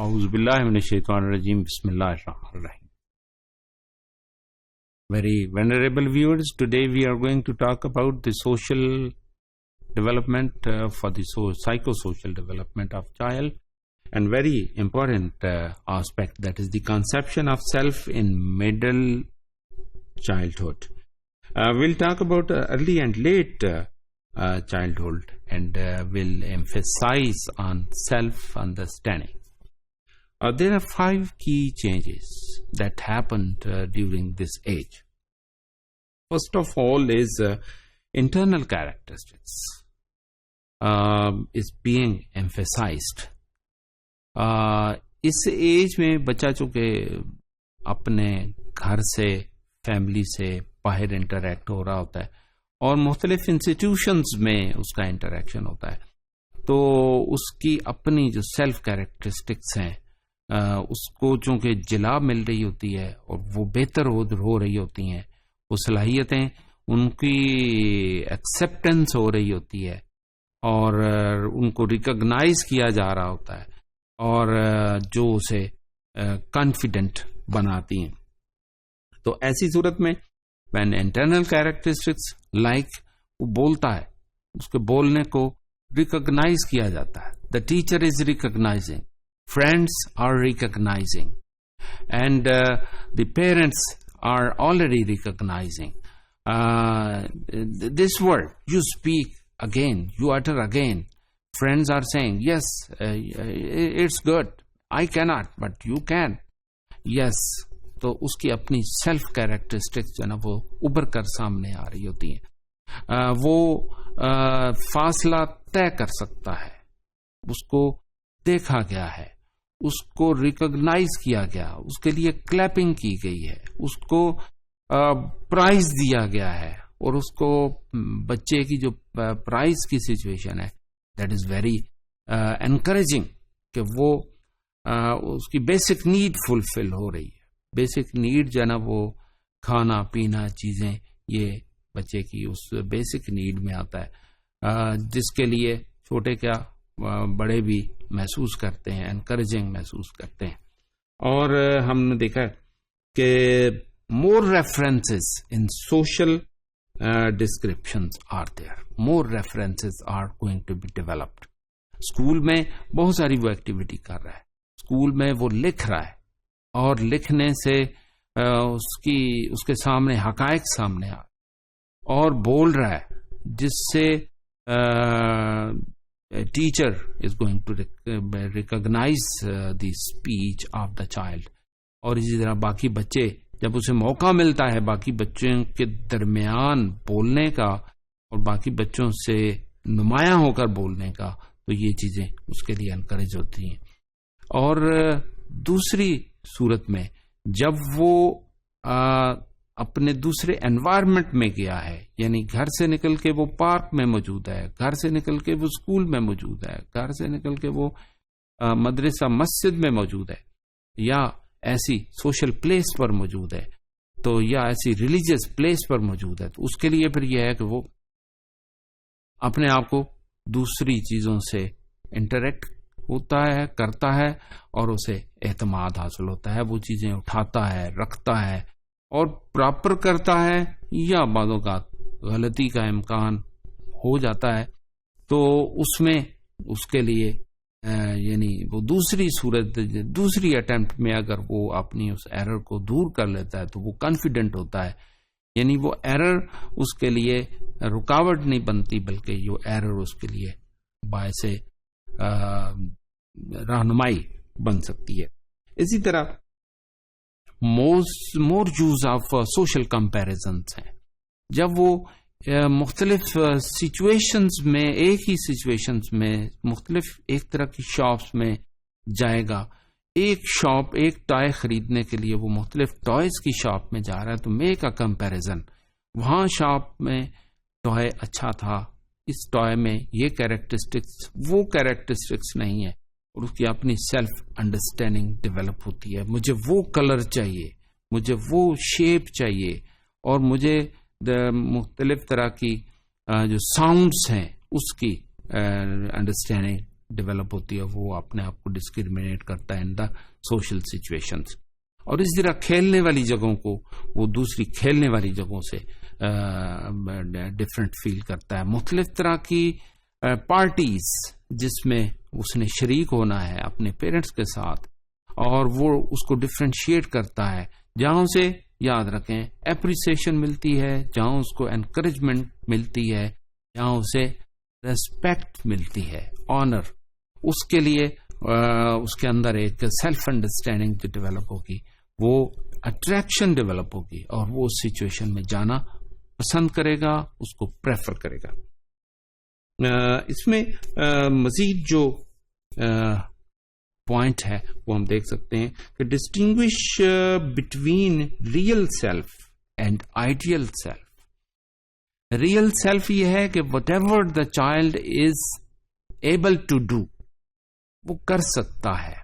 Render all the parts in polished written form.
اعوذ باللہ من الشیطان الرجیم بسم اللہ الرحمن الرحیم. Very venerable viewers, today we are going to talk about the social development for the psychosocial development of child, and very important aspect, that is the conception of self in middle childhood. We'll talk about early and late childhood, and we'll emphasize on self-understanding. There are 5 key changes that happened during this age. First of all is internal characteristics is being emphasized. اس age میں بچہ چونکہ اپنے گھر سے، family سے باہر interact ہو رہا ہوتا ہے اور مختلف انسٹیٹیوشنز میں اس کا انٹریکشن ہوتا ہے، تو اس کی اپنی جو سیلف کیریکٹرسٹکس ہیں اس کو چونکہ جلا مل رہی ہوتی ہے اور وہ بہتر ہو رہی ہوتی ہیں، وہ صلاحیتیں ان کی ایکسیپٹنس ہو رہی ہوتی ہے اور ان کو ریکگنائز کیا جا رہا ہوتا ہے اور جو اسے کانفیڈنٹ بناتی ہیں. تو ایسی صورت میں when internal characteristics like وہ بولتا ہے، اس کے بولنے کو ریکگنائز کیا جاتا ہے. The teacher is recognizing, friends are recognizing, and the parents are already recognizing. This word you speak again, you utter again. Friends are saying, yes, it's good, I cannot, but you can. Yes. تو اس کی اپنی self characteristics جو ہے نا وہ ابھر کر سامنے آ رہی ہوتی ہیں. وہ فاصلہ طے کر سکتا ہے، اس کو دیکھا گیا ہے، اس کو ریکگنائز کیا گیا، اس کے لیے کلیپنگ کی گئی ہے، اس کو پرائز دیا گیا ہے، اور اس کو بچے کی جو پرائز کی سچویشن ہے دیٹ از ویری انکریجنگ کہ وہ اس کی بیسک نیڈ فلفل ہو رہی ہے. بیسک نیڈ جو ہے نا وہ کھانا پینا چیزیں، یہ بچے کی اس بیسک نیڈ میں آتا ہے، جس کے لیے چھوٹے کیا بڑے بھی محسوس کرتے ہیں، انکریجنگ محسوس کرتے ہیں. اور ہم نے دیکھا کہ more references in social descriptions are there, more references are going to be developed. School میں بہت ساری وہ ایکٹیویٹی کر رہا ہے، اسکول میں وہ لکھ رہا ہے اور لکھنے سے اس کے سامنے حقائق سامنے آ اور بول رہا ہے، جس سے teacher is going to recognise the speech of the child. اور اسی طرح باقی بچے، جب اسے موقع ملتا ہے باقی بچوں کے درمیان بولنے کا اور باقی بچوں سے نمایاں ہو کر بولنے کا، تو یہ چیزیں اس کے لیے انکریج ہوتی ہیں. اور دوسری صورت میں جب وہ اپنے دوسرے انوائرمنٹ میں گیا ہے، یعنی گھر سے نکل کے وہ پارک میں موجود ہے، گھر سے نکل کے وہ اسکول میں موجود ہے، گھر سے نکل کے وہ مدرسہ مسجد میں موجود ہے، یا ایسی سوشل پلیس پر موجود ہے، تو یا ایسی ریلیجیس پلیس پر موجود ہے، تو اس کے لیے پھر یہ ہے کہ وہ اپنے آپ کو دوسری چیزوں سے انٹریکٹ ہوتا ہے، کرتا ہے، اور اسے اعتماد حاصل ہوتا ہے. وہ چیزیں اٹھاتا ہے، رکھتا ہے اور پراپر کرتا ہے، یا بعض اوقات غلطی کا امکان ہو جاتا ہے، تو اس میں اس کے لیے یعنی وہ دوسری صورت، دوسری اٹیمپٹ میں اگر وہ اپنی اس ایرر کو دور کر لیتا ہے تو وہ کانفیڈنٹ ہوتا ہے. یعنی وہ ایرر اس کے لیے رکاوٹ نہیں بنتی، بلکہ یہ ایرر اس کے لیے باعث رہنمائی بن سکتی ہے. اسی طرح مور یوز آف سوشل کمپیریزنس ہیں. جب وہ مختلف سچویشنز میں، ایک ہی سچویشنز میں مختلف ایک طرح کی شاپس میں جائے گا، ایک شاپ ایک ٹوائے خریدنے کے لیے وہ مختلف ٹوائز کی شاپ میں جا رہا ہے، تو میک اے کمپیریزن. وہاں شاپ میں ٹوائے اچھا تھا، اس ٹوائے میں یہ کیریکٹرسٹکس، وہ کیریکٹرسٹکس نہیں ہے، اور اس کی اپنی سیلف انڈرسٹینڈنگ ڈیولپ ہوتی ہے. مجھے وہ کلر چاہیے، مجھے وہ شیپ چاہیے، اور مجھے مختلف طرح کی جو ساؤنڈس ہیں اس کی انڈرسٹینڈنگ ڈیولپ ہوتی ہے, وہ اپنے آپ کو ڈسکریمنیٹ کرتا ہے ان دا سوشل سچویشنز. اور اسی طرح کھیلنے والی جگہوں کو وہ دوسری کھیلنے والی جگہوں سے ڈفرینٹ فیل کرتا ہے. مختلف طرح کی پارٹیز جس میں اس نے شریک ہونا ہے اپنے پیرنٹس کے ساتھ, اور وہ اس کو ڈفرینشیٹ کرتا ہے, جہاں سے یاد رکھیں اپریسیشن ملتی ہے, جہاں اس کو انکریجمنٹ ملتی ہے, جہاں اسے ریسپیکٹ ملتی ہے, آنر, اس کے لیے اس کے اندر ایک سیلف انڈرسٹینڈنگ جو ڈیولپ ہوگی, وہ اٹریکشن ڈیولپ ہوگی, اور وہ اس سچویشن میں جانا پسند کرے گا, اس کو پریفر کرے گا. اس میں مزید جو پوائنٹ ہے وہ ہم دیکھ سکتے ہیں کہ distinguish between real self and ideal self. Real self یہ ہے کہ whatever the child is able to do, وہ کر سکتا ہے,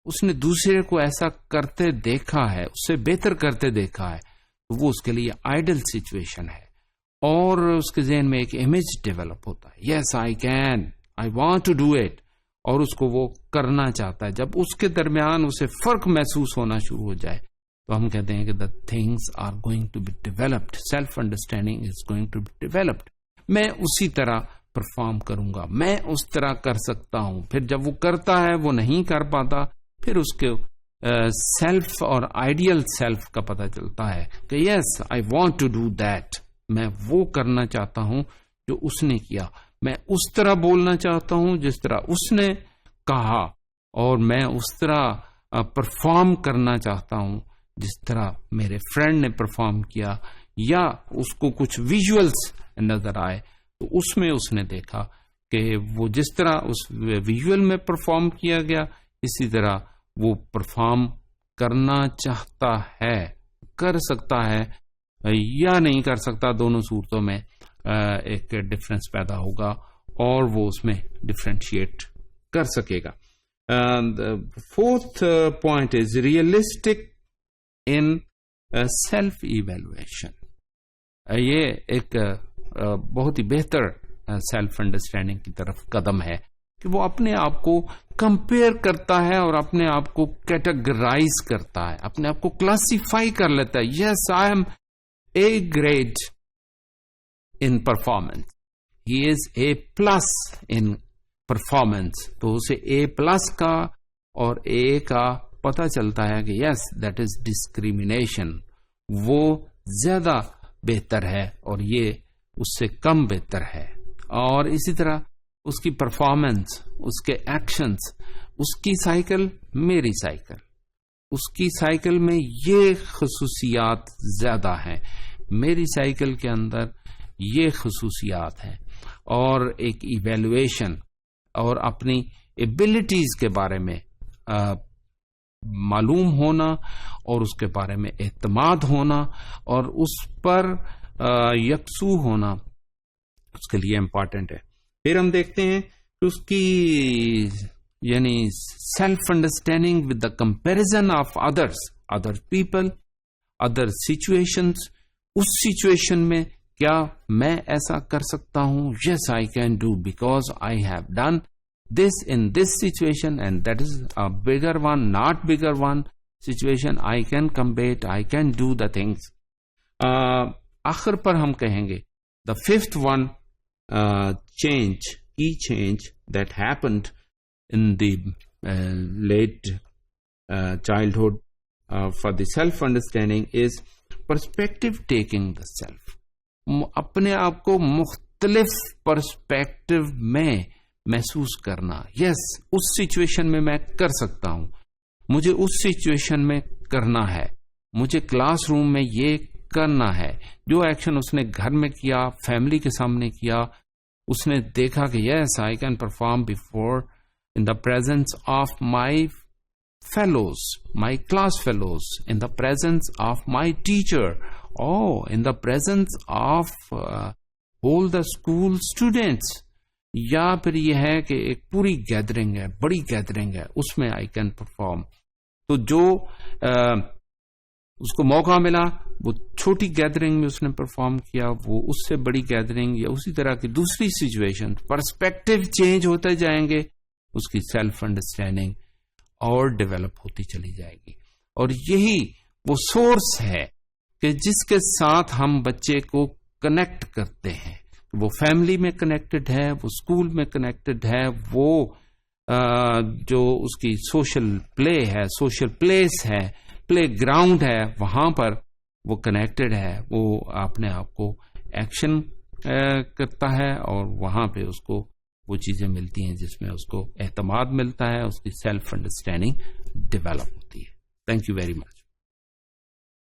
اس نے دوسرے کو ایسا کرتے دیکھا ہے, اس سے بہتر کرتے دیکھا ہے, تو وہ اس کے لیے آئیڈل سچویشن ہے, اور اس کے ذہن میں ایک امیج ڈیولپ ہوتا ہے, yes I can, I want to do it, اور اس کو وہ کرنا چاہتا ہے. جب اس کے درمیان اسے فرق محسوس ہونا شروع ہو جائے تو ہم کہتے ہیں کہ the things are going to be developed, self understanding is going to be developed. میں اسی طرح پرفارم کروں گا, میں اس طرح کر سکتا ہوں. پھر جب وہ کرتا ہے وہ نہیں کر پاتا, پھر اس کے سیلف اور آئیڈیل سیلف کا پتہ چلتا ہے کہ yes I want to do that, میں وہ کرنا چاہتا ہوں جو اس نے کیا, میں اس طرح بولنا چاہتا ہوں جس طرح اس نے کہا, اور میں اس طرح پرفارم کرنا چاہتا ہوں جس طرح میرے فرینڈ نے پرفارم کیا, یا اس کو کچھ ویژولز نظر آئے تو اس میں اس نے دیکھا کہ وہ جس طرح اس ویژول میں پرفارم کیا گیا اسی طرح وہ پرفارم کرنا چاہتا ہے, کر سکتا ہے یا نہیں کر سکتا. دونوں صورتوں میں ایک ڈفرینس پیدا ہوگا اور وہ اس میں ڈفرینشیٹ کر سکے گا. Fourth point is realistic in self evaluation. یہ ایک بہت ہی بہتر سیلف انڈرسٹینڈنگ کی طرف قدم ہے کہ وہ اپنے آپ کو کمپیئر کرتا ہے اور اپنے آپ کو کیٹیگرائز کرتا ہے, اپنے آپ کو کلاسیفائی کر لیتا ہے. Yes I am a grade in performance, he is A plus in performance, تو اسے A plus کا اور A کا پتہ چلتا ہے کہ yes that is discrimination, وہ زیادہ بہتر ہے اور یہ اس سے کم بہتر ہے. اور اسی طرح اس کی پرفارمنس, اس کے ایکشنز, اس کی سائیکل میری سائیکل, اس کی سائیکل میں یہ خصوصیات زیادہ ہیں, میری سائیکل کے اندر یہ خصوصیات ہیں. اور ایک ایویلویشن اور اپنی ایبلٹیز کے بارے میں معلوم ہونا اور اس کے بارے میں اعتماد ہونا اور اس پر یکسو ہونا اس کے لیے امپورٹنٹ ہے. پھر ہم دیکھتے ہیں کہ اس کی یعنی self understanding with the comparison of other people, other situations. اس سچویشن میں کیا میں ایسا کر سکتا ہوں؟ Yes I can do because I have done this in this situation and that is a bigger one, not bigger one situation. I can compete, I can do the things. آخر پر ہم کہیں گے دا ففتھ ون کی change that happened in the late childhood for the self understanding is perspective taking the self. اپنے آپ کو مختلف پرسپیکٹو میں محسوس کرنا. یس اس سچویشن میں میں کر سکتا ہوں, مجھے اس سچویشن میں کرنا ہے, مجھے کلاس روم میں یہ کرنا ہے. جو ایکشن اس نے گھر میں کیا, فیملی کے سامنے کیا, اس نے دیکھا کہ yes I can perform before in the presence of my fellows, my class fellows, in the presence of my teacher, in the presence of all the school students. یا پھر یہ ہے کہ ایک پوری گیدرنگ ہے, بڑی گیدرنگ ہے, اس میں I can perform. تو جو اس کو موقع ملا وہ چھوٹی گیدرنگ میں اس نے پرفارم کیا, وہ اس سے بڑی گیدرنگ یا اسی طرح کی دوسری سچویشن. پرسپیکٹو چینج ہوتے جائیں گے اس کی سیلف انڈرسٹینڈنگ اور ڈیولپ ہوتی چلی جائے گی. اور یہی وہ سورس ہے کہ جس کے ساتھ ہم بچے کو کنیکٹ کرتے ہیں. وہ فیملی میں کنیکٹڈ ہے, وہ اسکول میں کنیکٹڈ ہے, وہ جو اس کی سوشل پلے ہے, سوشل پلیس ہے, پلے گراؤنڈ ہے, وہاں پر وہ کنیکٹڈ ہے. وہ اپنے آپ کو ایکشن کرتا ہے اور وہاں پہ اس کو وہ چیزیں ملتی ہیں جس میں اس کو اعتماد ملتا ہے, اس کی سیلف انڈرسٹینڈنگ ڈیولپ ہوتی ہے. Thank you very much.